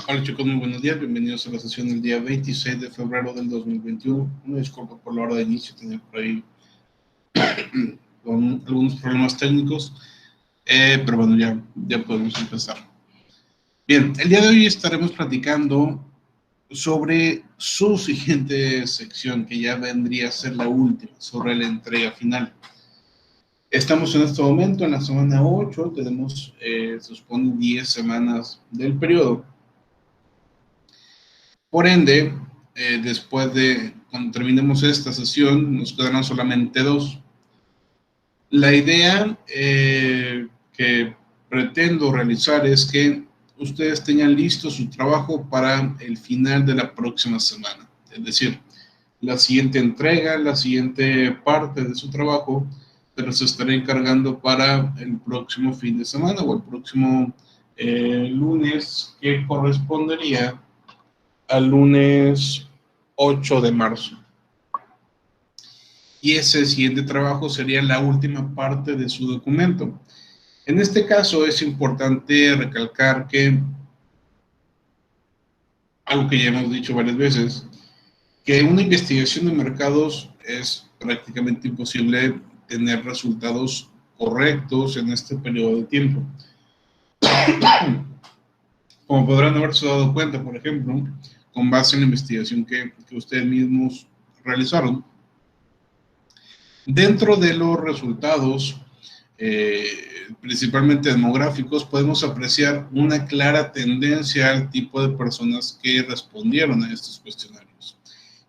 Hola chicos, muy buenos días, bienvenidos a la sesión del día 26 de febrero del 2021. Una disculpa por la hora de inicio, tenía por ahí con algunos problemas técnicos, pero bueno, ya podemos empezar. Bien, el día de hoy estaremos platicando sobre su siguiente sección, que ya vendría a ser la última, sobre la entrega final. Estamos en este momento en la semana 8, tenemos, se supone, 10 semanas del periodo. Por ende, después de cuando terminemos esta sesión, nos quedarán solamente 2. La idea que pretendo realizar es que ustedes tengan listo su trabajo para el final de la próxima semana. Es decir, la siguiente entrega, la siguiente parte de su trabajo, pero se estará encargando para el próximo fin de semana o el próximo lunes, que correspondería al lunes 8 de marzo. Y ese siguiente trabajo sería la última parte de su documento. En este caso es importante recalcar que, algo que ya hemos dicho varias veces, que una investigación de mercados es prácticamente imposible tener resultados correctos en este periodo de tiempo. Como podrán haberse dado cuenta, por ejemplo, con base en la investigación que ustedes mismos realizaron, dentro de los resultados, principalmente demográficos, podemos apreciar una clara tendencia al tipo de personas que respondieron a estos cuestionarios.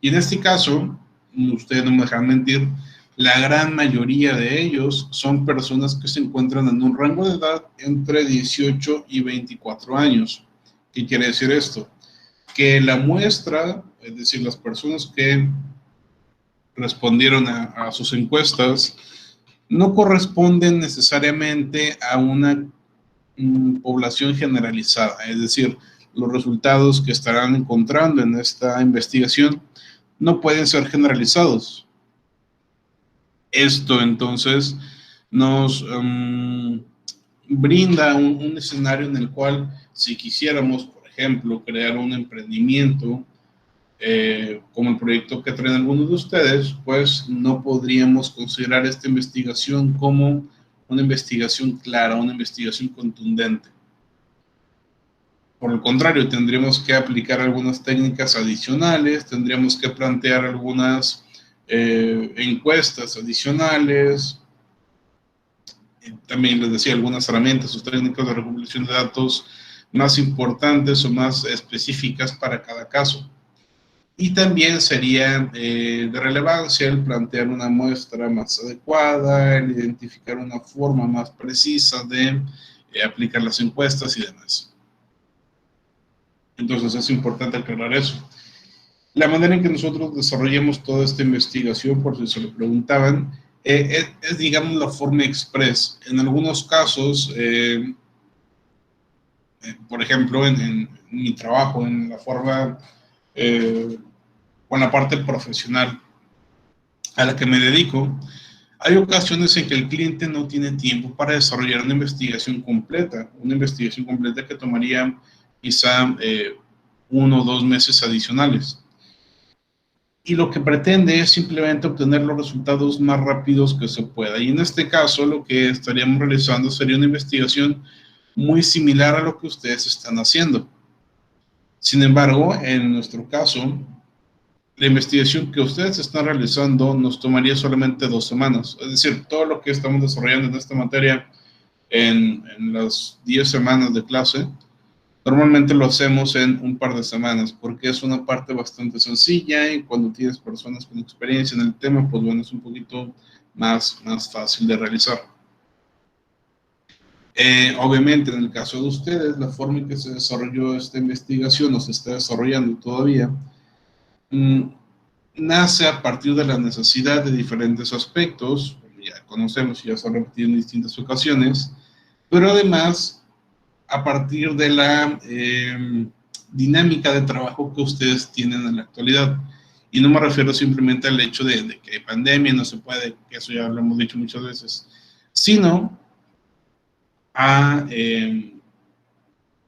Y en este caso, ustedes no me dejan mentir, la gran mayoría de ellos son personas que se encuentran en un rango de edad entre 18 y 24 años. ¿Qué quiere decir esto? Que la muestra, es decir, las personas que respondieron a sus encuestas, no corresponden necesariamente a una población generalizada, es decir, los resultados que estarán encontrando en esta investigación no pueden ser generalizados. Esto entonces nos brinda un escenario en el cual, si quisiéramos, por ejemplo, crear un emprendimiento, como el proyecto que traen algunos de ustedes, pues no podríamos considerar esta investigación como una investigación clara, una investigación contundente. Por el contrario, tendríamos que aplicar algunas técnicas adicionales, tendríamos que plantear algunas encuestas adicionales, también les decía, algunas herramientas o técnicas de recopilación de datos más importantes o más específicas para cada caso. Y también sería de relevancia el plantear una muestra más adecuada, el identificar una forma más precisa de aplicar las encuestas y demás. Entonces es importante aclarar eso. La manera en que nosotros desarrollamos toda esta investigación, por si se lo preguntaban, es, digamos, la forma express. En algunos casos, por ejemplo, en mi trabajo, en la forma, con la parte profesional a la que me dedico, hay ocasiones en que el cliente no tiene tiempo para desarrollar una investigación completa que tomaría quizá 1 o 2 meses adicionales. Y lo que pretende es simplemente obtener los resultados más rápidos que se pueda. Y en este caso, lo que estaríamos realizando sería una investigación muy similar a lo que ustedes están haciendo. Sin embargo, en nuestro caso, la investigación que ustedes están realizando nos tomaría solamente 2 semanas. Es decir, todo lo que estamos desarrollando en esta materia en las 10 semanas de clase, normalmente lo hacemos en un par de semanas, porque es una parte bastante sencilla y cuando tienes personas con experiencia en el tema, pues bueno, es un poquito más fácil de realizar. Obviamente, en el caso de ustedes, la forma en que se desarrolló esta investigación o se está desarrollando todavía, nace a partir de la necesidad de diferentes aspectos, ya conocemos y ya se ha repetido en distintas ocasiones, pero además a partir de la dinámica de trabajo que ustedes tienen en la actualidad. Y no me refiero simplemente al hecho de que pandemia no se puede, que eso ya lo hemos dicho muchas veces, sino a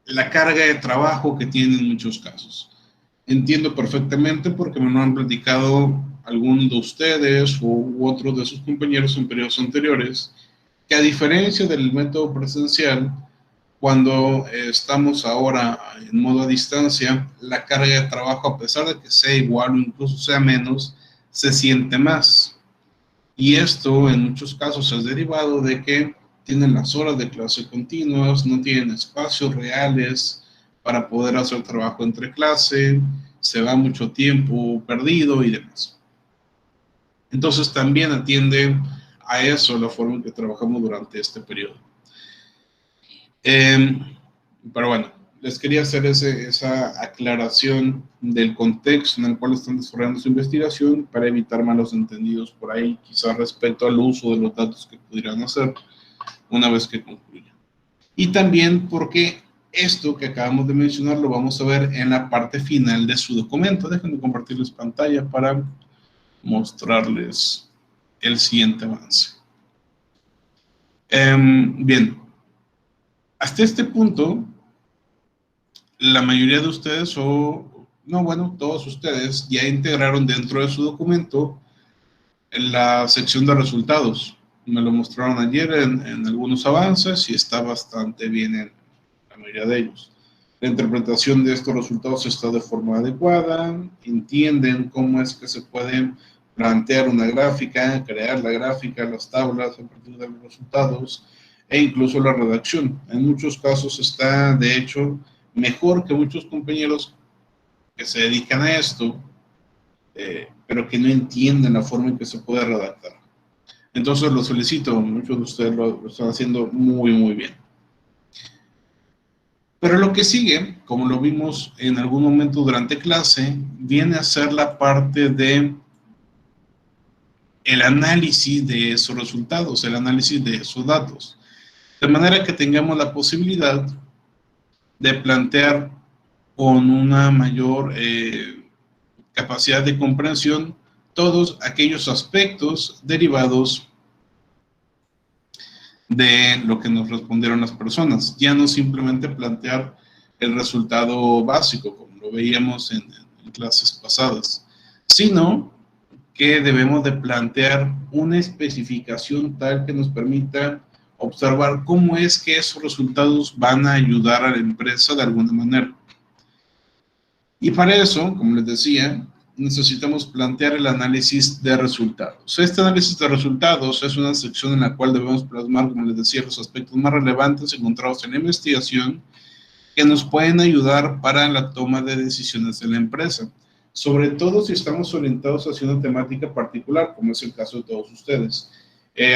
la carga de trabajo que tienen en muchos casos. Entiendo perfectamente porque me lo han platicado algunos de ustedes u otros de sus compañeros en periodos anteriores, que a diferencia del método presencial, cuando estamos ahora en modo a distancia, la carga de trabajo, a pesar de que sea igual o incluso sea menos, se siente más. Y esto en muchos casos es derivado de que tienen las horas de clase continuas, no tienen espacios reales para poder hacer trabajo entre clase, se va mucho tiempo perdido y demás. Entonces también atiende a eso la forma en que trabajamos durante este periodo. Pero bueno, les quería hacer esa aclaración del contexto en el cual están desarrollando su investigación para evitar malos entendidos por ahí, quizás respecto al uso de los datos que pudieran hacer una vez que concluyan. Y también porque esto que acabamos de mencionar lo vamos a ver en la parte final de su documento. Déjenme compartirles pantalla para mostrarles el siguiente avance. Bien, hasta este punto, la mayoría de ustedes, todos ustedes ya integraron dentro de su documento la sección de resultados. Me lo mostraron ayer en algunos avances y está bastante bien en la mayoría de ellos. La interpretación de estos resultados está de forma adecuada, entienden cómo es que se pueden plantear una gráfica, crear la gráfica, las tablas a partir de los resultados e incluso la redacción. En muchos casos está, de hecho, mejor que muchos compañeros que se dedican a esto, pero que no entienden la forma en que se puede redactar. Entonces los felicito, muchos de ustedes lo están haciendo muy, muy bien. Pero lo que sigue, como lo vimos en algún momento durante clase, viene a ser la parte de el análisis de esos resultados, el análisis de esos datos. De manera que tengamos la posibilidad de plantear con una mayor capacidad de comprensión todos aquellos aspectos derivados de lo que nos respondieron las personas. Ya no simplemente plantear el resultado básico, como lo veíamos en clases pasadas, sino que debemos de plantear una especificación tal que nos permita observar cómo es que esos resultados van a ayudar a la empresa de alguna manera. Y para eso, como les decía, necesitamos plantear el análisis de resultados. Este análisis de resultados es una sección en la cual debemos plasmar, como les decía, los aspectos más relevantes encontrados en la investigación que nos pueden ayudar para la toma de decisiones de la empresa, sobre todo si estamos orientados hacia una temática particular, como es el caso de todos ustedes.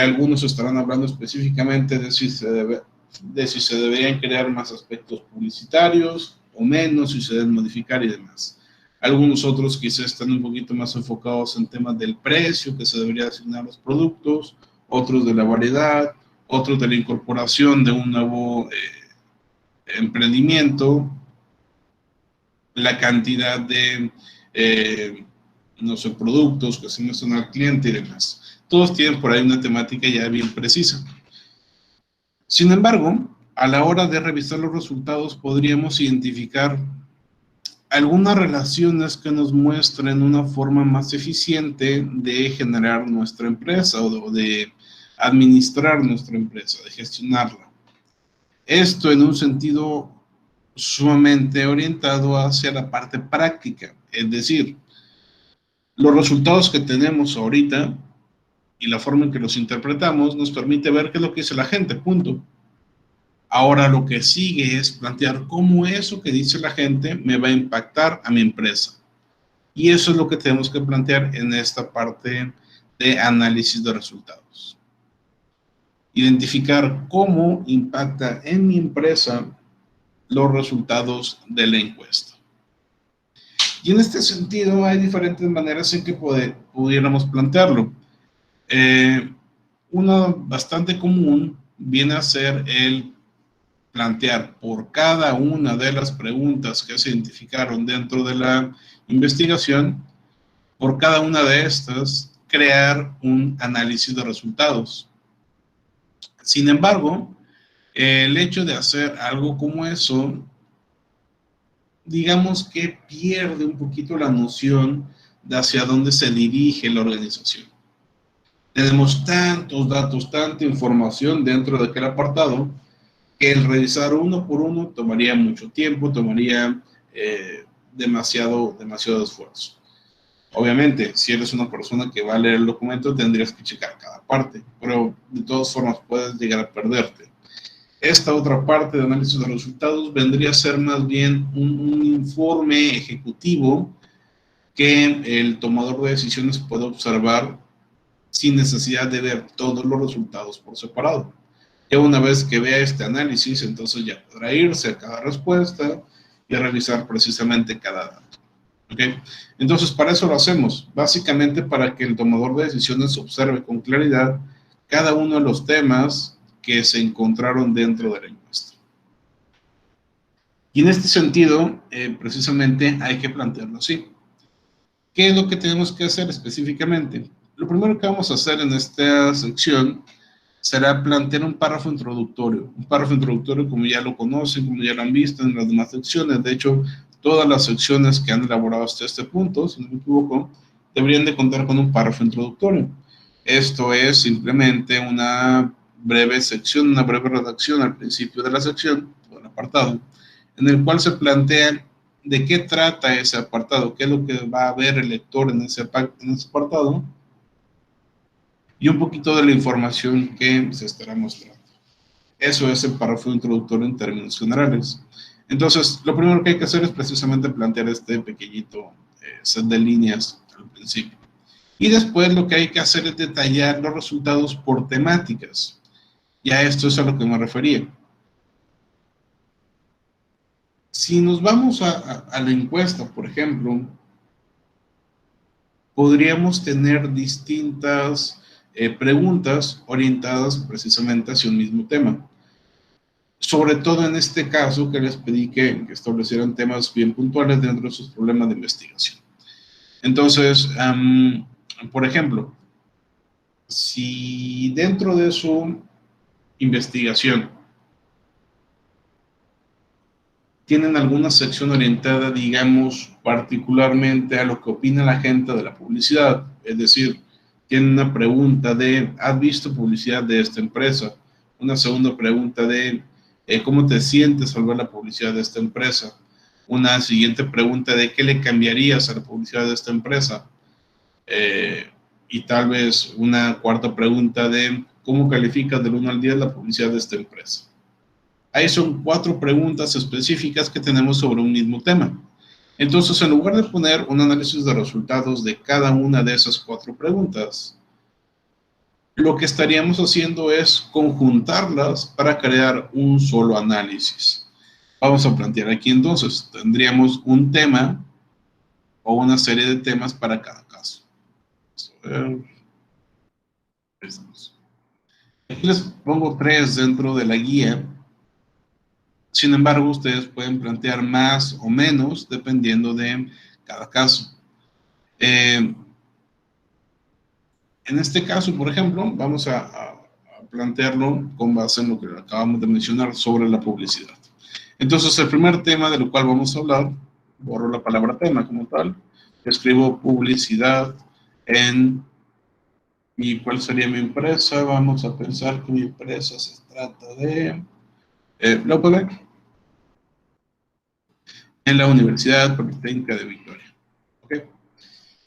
Algunos estarán hablando específicamente de si se deberían crear más aspectos publicitarios o menos, si se deben modificar y demás. Algunos otros quizás están un poquito más enfocados en temas del precio que se debería asignar a los productos, otros de la variedad, otros de la incorporación de un nuevo emprendimiento, la cantidad de, no sé, productos que se muestran al cliente y demás. Todos tienen por ahí una temática ya bien precisa. Sin embargo, a la hora de revisar los resultados podríamos identificar algunas relaciones que nos muestren una forma más eficiente de generar nuestra empresa o de administrar nuestra empresa, de gestionarla. Esto en un sentido sumamente orientado hacia la parte práctica, es decir, los resultados que tenemos ahorita y la forma en que los interpretamos nos permite ver qué es lo que dice la gente, punto. Ahora lo que sigue es plantear cómo eso que dice la gente me va a impactar a mi empresa. Y eso es lo que tenemos que plantear en esta parte de análisis de resultados. Identificar cómo impacta en mi empresa los resultados de la encuesta. Y en este sentido hay diferentes maneras en que pudiéramos plantearlo. Una bastante común viene a ser el plantear por cada una de las preguntas que se identificaron dentro de la investigación, por cada una de estas, crear un análisis de resultados. Sin embargo, el hecho de hacer algo como eso digamos que pierde un poquito la noción de hacia dónde se dirige la organización. Tenemos tantos datos, tanta información dentro de aquel apartado, que el revisar uno por uno tomaría mucho tiempo, tomaría demasiado esfuerzo. Obviamente, si eres una persona que va a leer el documento, tendrías que checar cada parte, pero de todas formas puedes llegar a perderte. Esta otra parte de análisis de resultados vendría a ser más bien un informe ejecutivo que el tomador de decisiones puede observar sin necesidad de ver todos los resultados por separado. Ya una vez que vea este análisis, entonces ya podrá irse a cada respuesta y a revisar precisamente cada dato. ¿Okay? Entonces, para eso lo hacemos, básicamente para que el tomador de decisiones observe con claridad cada uno de los temas que se encontraron dentro de la encuesta. Y en este sentido, precisamente hay que plantearlo así. ¿Qué es lo que tenemos que hacer específicamente? Lo primero que vamos a hacer en esta sección será plantear un párrafo introductorio. Un párrafo introductorio como ya lo conocen, como ya lo han visto en las demás secciones. De hecho, todas las secciones que han elaborado hasta este punto, si no me equivoco, deberían de contar con un párrafo introductorio. Esto es simplemente una breve sección, una breve redacción al principio de la sección, o el apartado, en el cual se plantea de qué trata ese apartado, qué es lo que va a ver el lector en ese apartado, y un poquito de la información que se estará mostrando. Eso es el párrafo introductorio en términos generales. Entonces, lo primero que hay que hacer es precisamente plantear este pequeñito set de líneas al principio. Y después lo que hay que hacer es detallar los resultados por temáticas. Ya esto es a lo que me refería. Si nos vamos a la encuesta, por ejemplo, podríamos tener distintas preguntas orientadas precisamente hacia un mismo tema. Sobre todo en este caso que les pedí que establecieran temas bien puntuales dentro de sus problemas de investigación. Entonces, por ejemplo, si dentro de su investigación tienen alguna sección orientada, digamos, particularmente a lo que opina la gente de la publicidad, es decir, tienen una pregunta de, ¿has visto publicidad de esta empresa? Una segunda pregunta de, ¿cómo te sientes al ver la publicidad de esta empresa? Una siguiente pregunta de, ¿qué le cambiarías a la publicidad de esta empresa? Y tal vez una cuarta pregunta de, ¿cómo calificas del 1 al 10 la publicidad de esta empresa? Ahí son 4 preguntas específicas que tenemos sobre un mismo tema. Entonces, en lugar de poner un análisis de resultados de cada una de esas 4 preguntas, lo que estaríamos haciendo es conjuntarlas para crear un solo análisis. Vamos a plantear aquí entonces, tendríamos un tema o una serie de temas para cada caso. Aquí les pongo 3 dentro de la guía. Sin embargo, ustedes pueden plantear más o menos dependiendo de cada caso. En este caso, por ejemplo, vamos a plantearlo con base en lo que acabamos de mencionar sobre la publicidad. Entonces, el primer tema de lo cual vamos a hablar, borro la palabra tema como tal, escribo publicidad en, ¿y cuál sería mi empresa? Vamos a pensar que mi empresa se trata de Lopelec, en la Universidad Politécnica de Victoria. ¿Okay?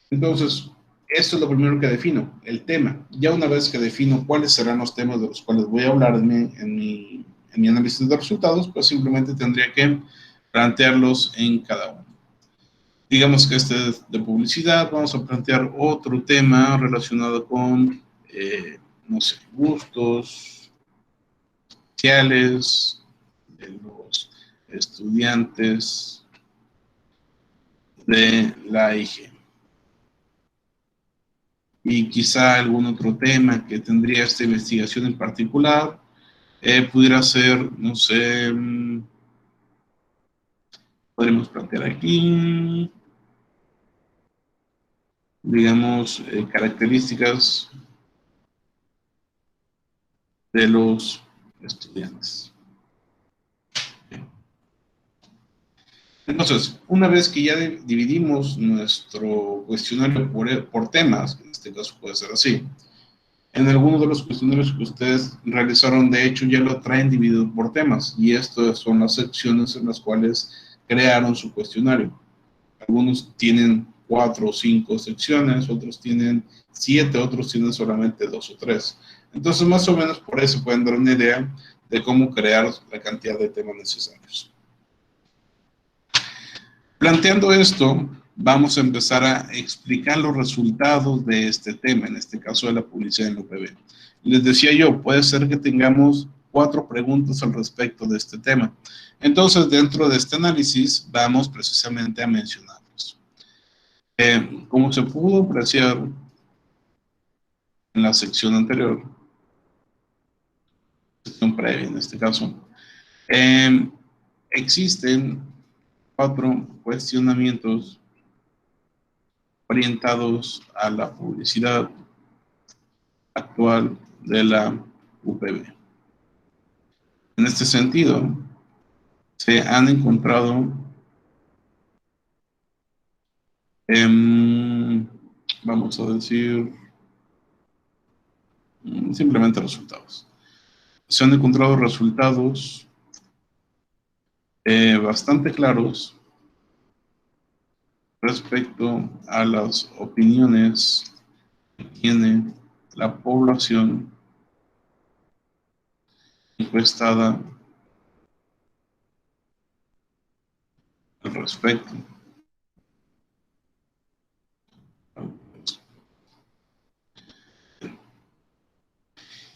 Entonces, esto es lo primero que defino, el tema. Ya una vez que defino cuáles serán los temas de los cuales voy a hablar en mi análisis de resultados, pues simplemente tendría que plantearlos en cada uno. Digamos que este es de publicidad, vamos a plantear otro tema relacionado con, no sé, gustos sociales de los estudiantes de la IG. Y quizá algún otro tema que tendría esta investigación en particular, pudiera ser, no sé, podríamos plantear aquí, digamos, características de los estudiantes. Entonces, una vez que ya dividimos nuestro cuestionario por temas, en este caso puede ser así, en algunos de los cuestionarios que ustedes realizaron, de hecho, ya lo traen dividido por temas, y estas son las secciones en las cuales crearon su cuestionario. Algunos tienen 4 o 5 secciones, otros tienen 7, otros tienen solamente 2 o 3. Entonces, más o menos por eso pueden dar una idea de cómo crear la cantidad de temas necesarios. Planteando esto, vamos a empezar a explicar los resultados de este tema, en este caso de la publicidad en la UPB. Les decía yo, puede ser que tengamos 4 preguntas al respecto de este tema. Entonces, dentro de este análisis, vamos precisamente a mencionarlos. Como se pudo apreciar en la sección anterior, sección previa en este caso, existen 4 cuestionamientos orientados a la publicidad actual de la UPB. En este sentido, se han encontrado, vamos a decir, simplemente resultados. Se han encontrado resultados bastante claros respecto a las opiniones que tiene la población encuestada al respecto.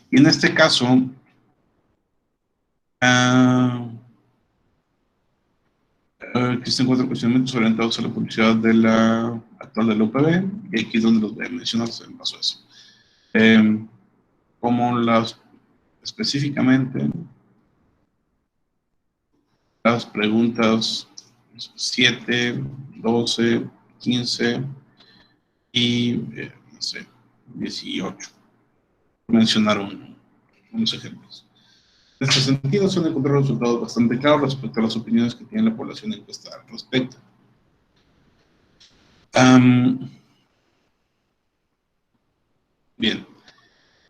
Y en este caso, existen 4 cuestionamientos orientados a la publicidad de la actual de la UPB, y aquí es donde los voy a mencionar en paso a eso. Como específicamente las preguntas 7, 12, 15 y, no sé, 18. Mencionaron unos ejemplos. En este sentido, se han encontrado resultados bastante claros respecto a las opiniones que tiene la población encuestada al respecto. Bien,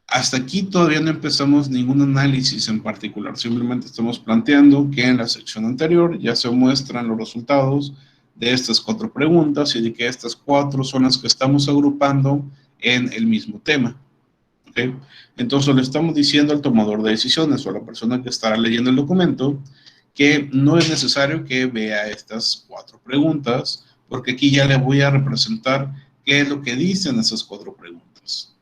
hasta aquí todavía no empezamos ningún análisis en particular, simplemente estamos planteando que en la sección anterior ya se muestran los resultados de estas 4 preguntas y de que estas 4 son las que estamos agrupando en el mismo tema. ¿Okay? Entonces le estamos diciendo al tomador de decisiones o a la persona que estará leyendo el documento que no es necesario que vea estas 4 preguntas, porque aquí ya le voy a representar qué es lo que dicen esas 4 preguntas.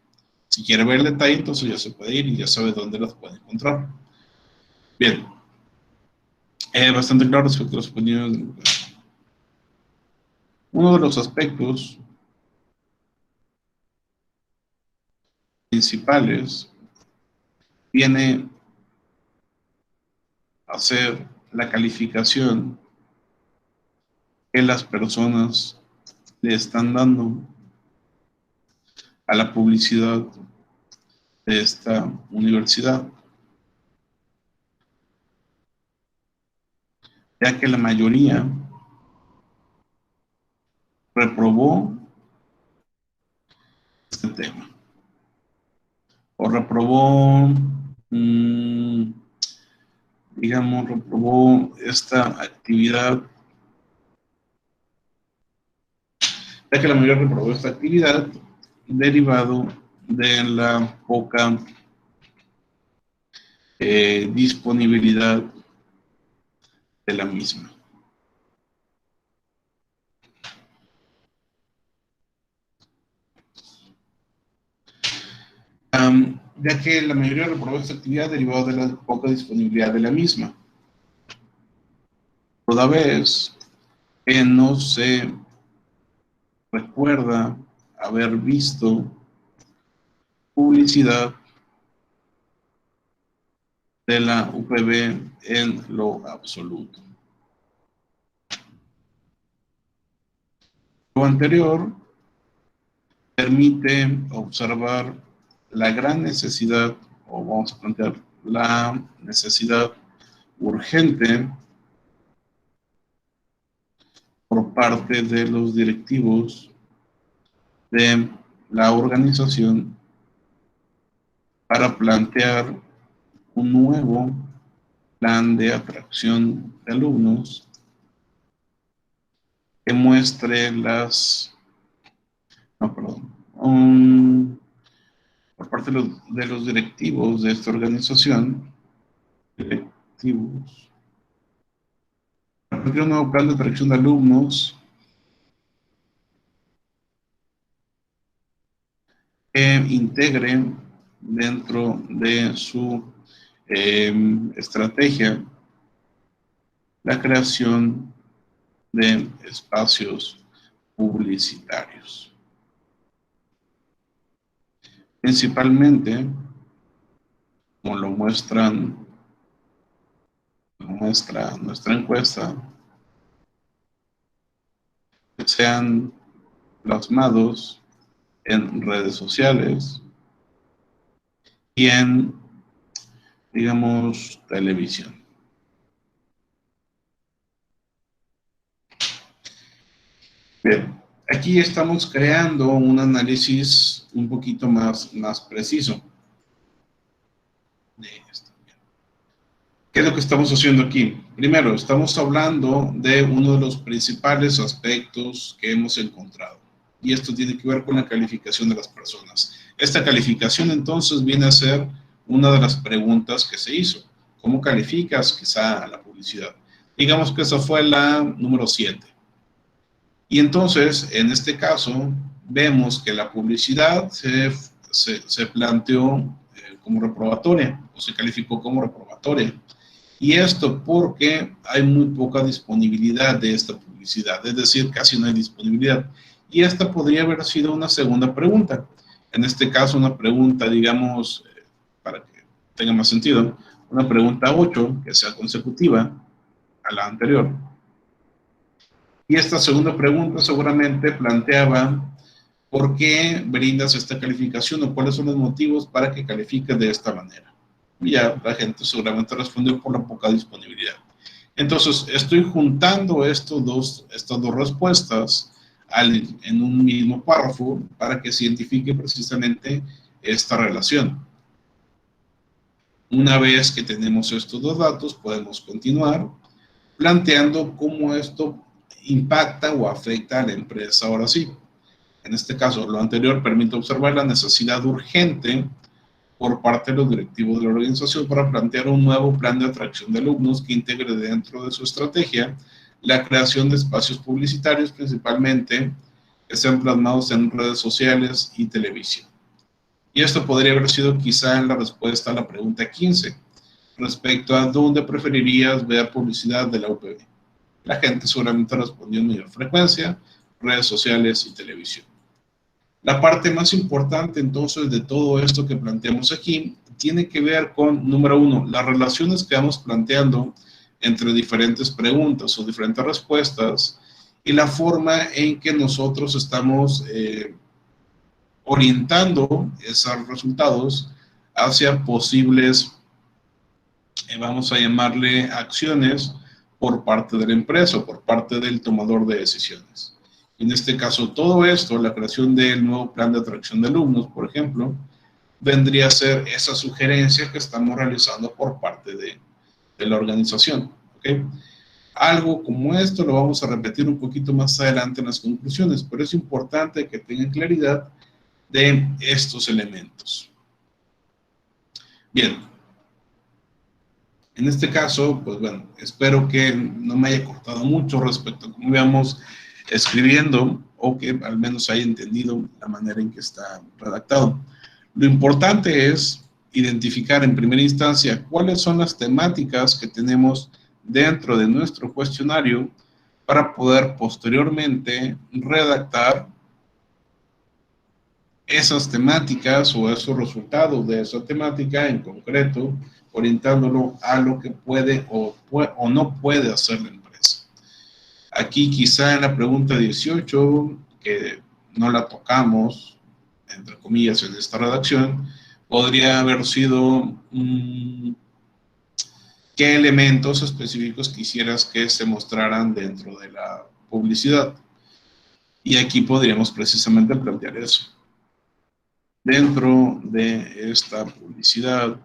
Si quiere ver el detalle, entonces ya se puede ir y ya sabe dónde las puede encontrar. Bien. Bastante claro respecto a las opiniones. Uno de los aspectos principales viene a ser la calificación que las personas le están dando a la publicidad de esta universidad, ya que la mayoría reprobó este tema o reprobó, digamos, reprobó esta actividad, ya que la mayoría reprobó esta actividad derivado de la poca disponibilidad de la misma. Ya que la mayoría reprobó esta actividad derivado de la poca disponibilidad de la misma. Toda vez que no se recuerda haber visto publicidad de la UPB en lo absoluto. Lo anterior permite observar la gran necesidad, o vamos a plantear la necesidad urgente por parte de los directivos de la organización para plantear un nuevo plan de atracción de alumnos que muestre por parte de los directivos de esta organización, directivos, un nuevo plan de atracción de alumnos que integre dentro de su estrategia la creación de espacios publicitarios. Principalmente, como lo muestra nuestra encuesta, que sean plasmados en redes sociales y en, digamos, televisión. Bien, aquí estamos creando un análisis un poquito más preciso de esto. ¿Qué es lo que estamos haciendo aquí? Primero, estamos hablando de uno de los principales aspectos que hemos encontrado. Y esto tiene que ver con la calificación de las personas. Esta calificación entonces viene a ser una de las preguntas que se hizo. ¿Cómo calificas quizá a la publicidad? Digamos que esa fue la número 7. Y entonces, en este caso, vemos que la publicidad se planteó como reprobatoria, o se calificó como reprobatoria. Y esto porque hay muy poca disponibilidad de esta publicidad, es decir, casi no hay disponibilidad. Y esta podría haber sido una segunda pregunta. En este caso, una pregunta, digamos, para que tenga más sentido, una pregunta 8, que sea consecutiva a la anterior. Y esta segunda pregunta seguramente planteaba por qué brindas esta calificación o cuáles son los motivos para que califiques de esta manera. Y ya la gente seguramente respondió por la poca disponibilidad. Entonces, estoy juntando estas dos respuestas en un mismo párrafo para que se identifique precisamente esta relación. Una vez que tenemos estos dos datos, podemos continuar planteando cómo esto impacta o afecta a la empresa ahora sí. En este caso, lo anterior permite observar la necesidad urgente por parte de los directivos de la organización para plantear un nuevo plan de atracción de alumnos que integre dentro de su estrategia la creación de espacios publicitarios, principalmente que sean plasmados en redes sociales y televisión. Y esto podría haber sido quizá en la respuesta a la pregunta 15, respecto a dónde preferirías ver publicidad de la UPB. La gente seguramente respondió en mayor frecuencia, redes sociales y televisión. La parte más importante entonces de todo esto que planteamos aquí tiene que ver con, número 1, las relaciones que vamos planteando entre diferentes preguntas o diferentes respuestas y la forma en que nosotros estamos orientando esos resultados hacia posibles, vamos a llamarle acciones por parte de la empresa o por parte del tomador de decisiones. En este caso, todo esto, la creación del nuevo plan de atracción de alumnos, por ejemplo, vendría a ser esa sugerencia que estamos realizando por parte de la organización. ¿Okay? Algo como esto lo vamos a repetir un poquito más adelante en las conclusiones, pero es importante que tengan claridad de estos elementos. Bien. En este caso, pues bueno, espero que no me haya cortado mucho respecto a cómo íbamos escribiendo o que al menos haya entendido la manera en que está redactado. Lo importante es identificar en primera instancia cuáles son las temáticas que tenemos dentro de nuestro cuestionario para poder posteriormente redactar esas temáticas o esos resultados de esa temática en concreto, orientándolo a lo que puede o no puede hacer la empresa. Aquí quizá en la pregunta 18, que no la tocamos, entre comillas, en esta redacción, podría haber sido qué elementos específicos quisieras que se mostraran dentro de la publicidad. Y aquí podríamos precisamente plantear eso. Dentro de esta publicidad,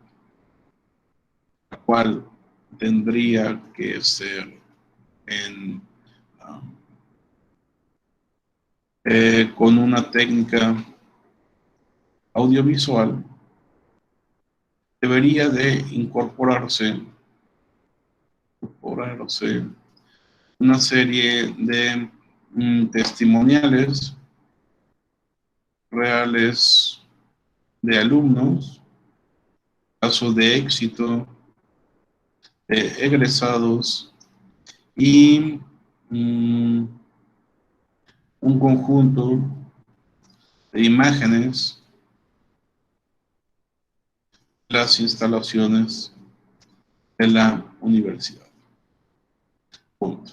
la cual tendría que ser en, con una técnica audiovisual, debería de incorporarse una serie de testimoniales reales de alumnos, casos de éxito, de egresados y un conjunto de imágenes de las instalaciones de la universidad. Punto.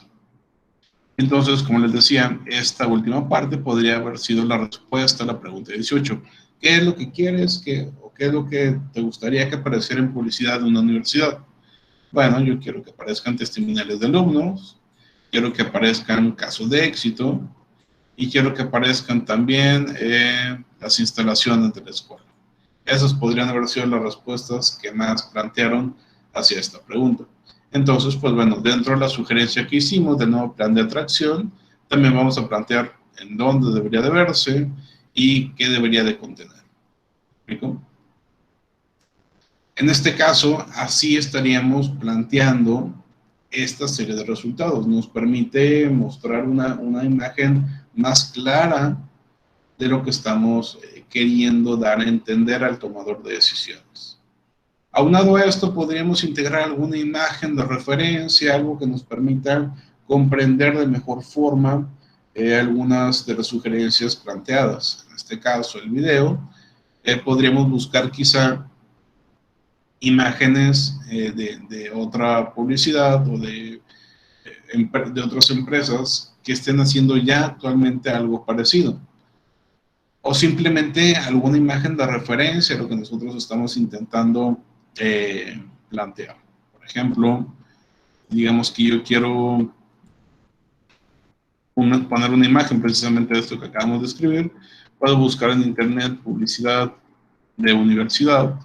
Entonces, como les decía, esta última parte podría haber sido la respuesta a la pregunta 18. ¿Qué es lo que quieres o qué es lo que te gustaría que apareciera en publicidad de una universidad? Bueno, yo quiero que aparezcan testimoniales de alumnos, quiero que aparezcan casos de éxito y quiero que aparezcan también las instalaciones de la escuela. Esas podrían haber sido las respuestas que más plantearon hacia esta pregunta. Entonces, pues bueno, dentro de la sugerencia que hicimos del nuevo plan de atracción, también vamos a plantear en dónde debería de verse y qué debería de contener. ¿Me explico? En este caso, así estaríamos planteando esta serie de resultados. Nos permite mostrar una imagen más clara de lo que estamos queriendo dar a entender al tomador de decisiones. Aunado a esto, podríamos integrar alguna imagen de referencia, algo que nos permita comprender de mejor forma algunas de las sugerencias planteadas. En este caso, el video. Podríamos buscar quizá imágenes de otra publicidad o de otras empresas que estén haciendo ya actualmente algo parecido. O simplemente alguna imagen de referencia a lo que nosotros estamos intentando plantear. Por ejemplo, digamos que yo quiero poner una imagen precisamente de esto que acabamos de escribir. Puedo buscar en internet publicidad de universidad,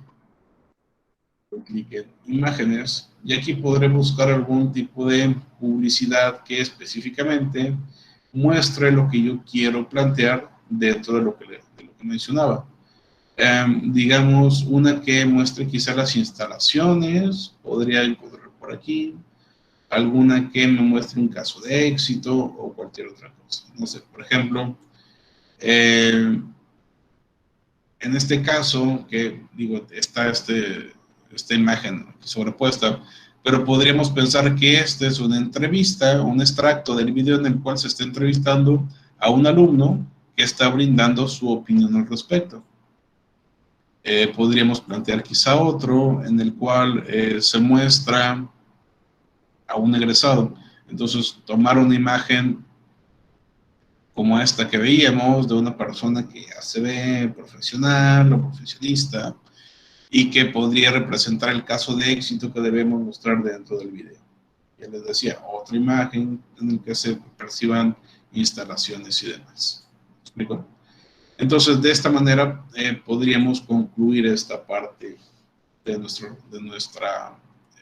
clic en imágenes y aquí podré buscar algún tipo de publicidad que específicamente muestre lo que yo quiero plantear dentro de lo que mencionaba. Digamos, una que muestre quizá las instalaciones, podría encontrar por aquí, alguna que me muestre un caso de éxito o cualquier otra cosa. No sé, por ejemplo, en este caso, que digo, está esta imagen sobrepuesta, pero podríamos pensar que esta es una entrevista, un extracto del video en el cual se está entrevistando a un alumno que está brindando su opinión al respecto. Podríamos plantear quizá otro en el cual se muestra a un egresado. Entonces, tomar una imagen como esta que veíamos de una persona que ya se ve profesional o profesionista y que podría representar el caso de éxito que debemos mostrar dentro del video. Ya les decía, otra imagen en la que se perciban instalaciones y demás. ¿Me explico? Entonces, de esta manera podríamos concluir esta parte de nuestra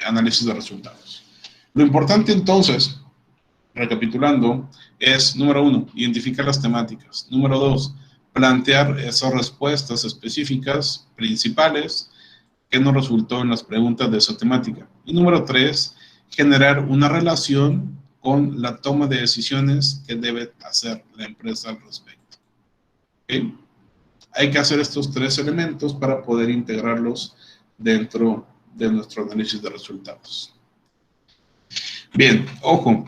análisis de resultados. Lo importante entonces, recapitulando, es, número 1, identificar las temáticas. Número 2, plantear esas respuestas específicas, principales, que nos resultó en las preguntas de esa temática. Y número 3, generar una relación con la toma de decisiones que debe hacer la empresa al respecto. ¿Okay? Hay que hacer estos 3 elementos para poder integrarlos dentro de nuestro análisis de resultados. Bien, ojo,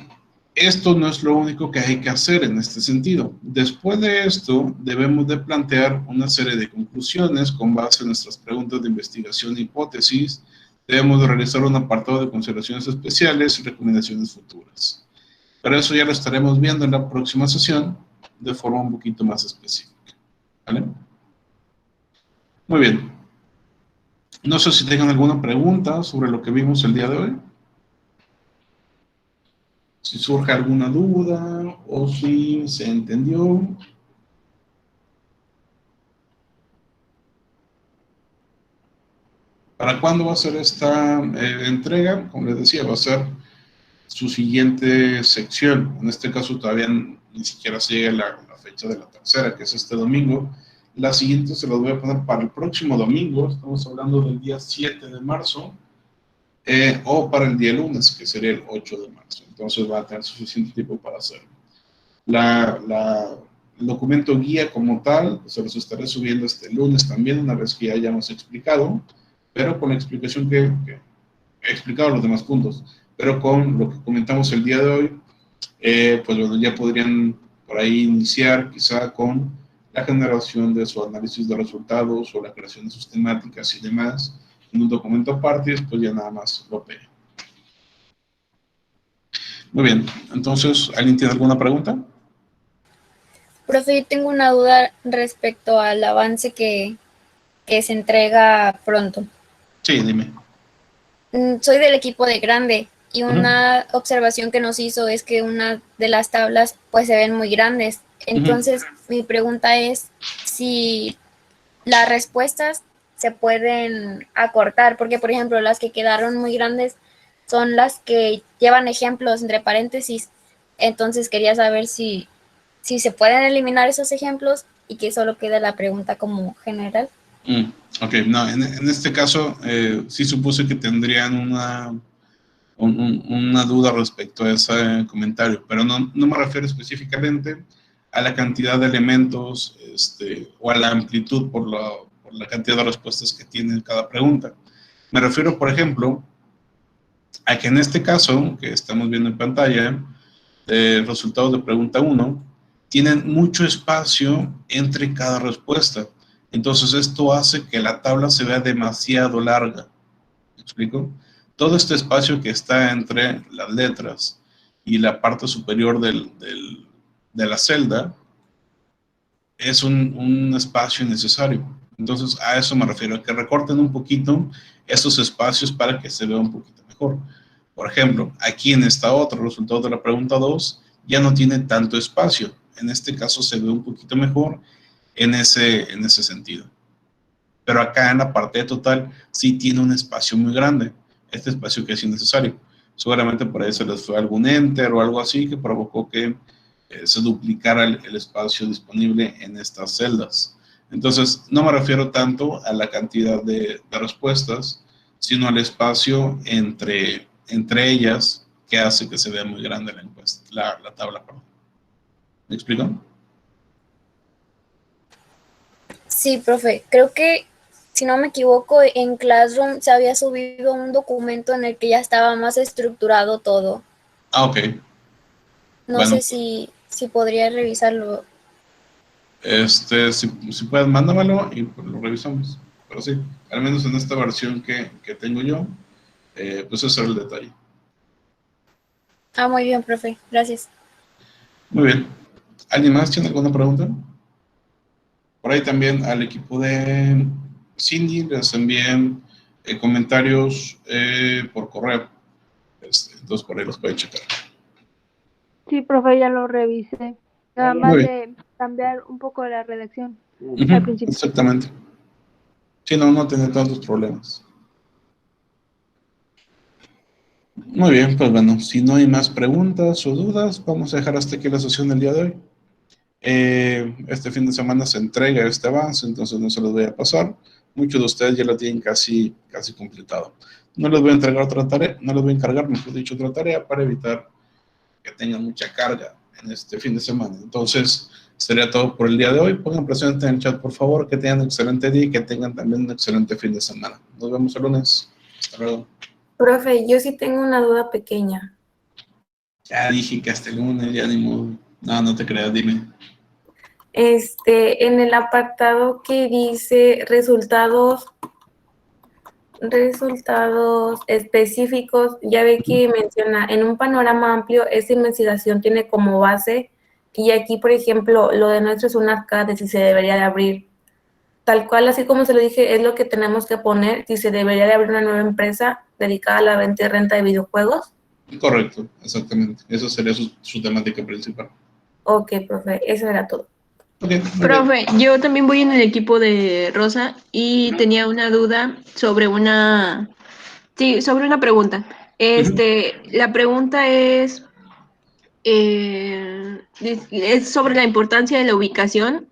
esto no es lo único que hay que hacer en este sentido. Después de esto, debemos de plantear una serie de conclusiones con base en nuestras preguntas de investigación e hipótesis. Debemos de realizar un apartado de consideraciones especiales y recomendaciones futuras. Pero eso ya lo estaremos viendo en la próxima sesión de forma un poquito más específica. ¿Vale? Muy bien. No sé si tengan alguna pregunta sobre lo que vimos el día de hoy. si surge alguna duda o si se entendió. ¿Para cuándo va a ser esta entrega? Como les decía, va a ser su siguiente sección. En este caso todavía ni siquiera se llega la fecha de la tercera, que es este domingo. La siguiente se las voy a poner para el próximo domingo, estamos hablando del día 7 de marzo, o para el día lunes, que sería el 8 de marzo. Entonces va a tener suficiente tiempo para hacerlo. El documento guía como tal, se los estaré subiendo este lunes también, una vez que ya hayamos explicado, pero con la explicación que he explicado los demás puntos, pero con lo que comentamos el día de hoy, pues bueno, ya podrían por ahí iniciar quizá con la generación de su análisis de resultados o la creación de sus temáticas y demás en un documento aparte y después ya nada más lo pega. Muy bien, entonces, ¿alguien tiene alguna pregunta? Profe, yo tengo una duda respecto al avance que se entrega pronto. Sí, dime. Soy del equipo de grande y una observación que nos hizo es que una de las tablas pues se ven muy grandes. Entonces, mi pregunta es si las respuestas se pueden acortar, porque por ejemplo las que quedaron muy grandes son las que llevan ejemplos entre paréntesis. Entonces quería saber si se pueden eliminar esos ejemplos y que solo quede la pregunta como general. Ok, no, en este caso sí supuse que tendrían una duda respecto a ese comentario, pero no me refiero específicamente a la cantidad de elementos o a la amplitud por la cantidad de respuestas que tiene cada pregunta. Me refiero, por ejemplo, a que en este caso que estamos viendo en pantalla, resultados de pregunta 1, tienen mucho espacio entre cada respuesta. Entonces esto hace que la tabla se vea demasiado larga. ¿Me explico? Todo este espacio que está entre las letras y la parte superior de la celda es un espacio innecesario. Entonces a eso me refiero, a que recorten un poquito esos espacios para que se vea un poquito mejor. Por ejemplo, aquí en esta otra, resultado de la pregunta 2, ya no tiene tanto espacio. En este caso se ve un poquito mejor en ese sentido. Pero acá en la parte total sí tiene un espacio muy grande, este espacio que es innecesario. Seguramente por ahí se les fue algún enter o algo así que provocó que se duplicara el espacio disponible en estas celdas. Entonces, no me refiero tanto a la cantidad de respuestas, sino al espacio entre ellas que hace que se vea muy grande la encuesta, la tabla, perdón. ¿Me explico? Sí, profe, creo que si no me equivoco, en Classroom se había subido un documento en el que ya estaba más estructurado todo. Ah, ok. No Bueno, sé si podría revisarlo. si puedes, mándamelo y pues, lo revisamos. Pero sí, al menos en esta versión que tengo yo, pues ese es el detalle. Ah, muy bien, profe. Gracias. Muy bien. ¿Alguien más tiene alguna pregunta? Por ahí también al equipo de Cindy les envíen comentarios por correo. Entonces por ahí los pueden checar. Sí, profe, ya lo revisé. Nada Muy más bien. de cambiar un poco la redacción al principio. Exactamente. Sí, no tiene tantos problemas. Muy bien, pues bueno, si no hay más preguntas o dudas, vamos a dejar hasta aquí la sesión del día de hoy. Este fin de semana se entrega este avance, entonces no se los voy a pasar. Muchos de ustedes ya lo tienen casi completado. No les voy a entregar otra tarea, no les voy a encargar, mejor dicho, otra tarea para evitar que tengan mucha carga en este fin de semana. Entonces, sería todo por el día de hoy. Pongan presente en el chat, por favor, que tengan un excelente día y que tengan también un excelente fin de semana. Nos vemos el lunes. Hasta luego. Profe, yo sí tengo una duda pequeña. Ya dije que hasta el lunes, ya ni modo. No te creas, dime. En el apartado que dice resultados específicos, ya ve que menciona, en un panorama amplio, esta investigación tiene como base, y aquí, por ejemplo, lo de nuestro es un arcade, si se debería de abrir. Tal cual, así como se lo dije, es lo que tenemos que poner, si se debería de abrir una nueva empresa dedicada a la venta y renta de videojuegos. Correcto, exactamente. Esa sería su temática principal. Ok, profe, eso era todo. Okay, Profe, yo también voy en el equipo de Rosa y tenía una duda sobre sobre una pregunta. La pregunta es sobre la importancia de la ubicación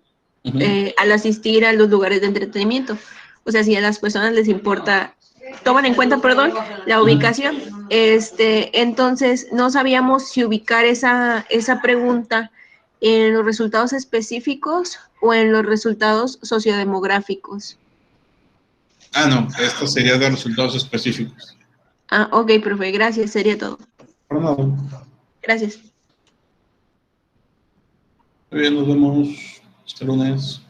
al asistir a los lugares de entretenimiento. O sea, si a las personas les importa, toman en cuenta, perdón, la ubicación. Entonces, no sabíamos si ubicar esa pregunta en los resultados específicos o en los resultados sociodemográficos. No, esto sería de resultados específicos. Ok, profe, gracias, sería todo. Por nada. Gracias. Muy bien, nos vemos este lunes.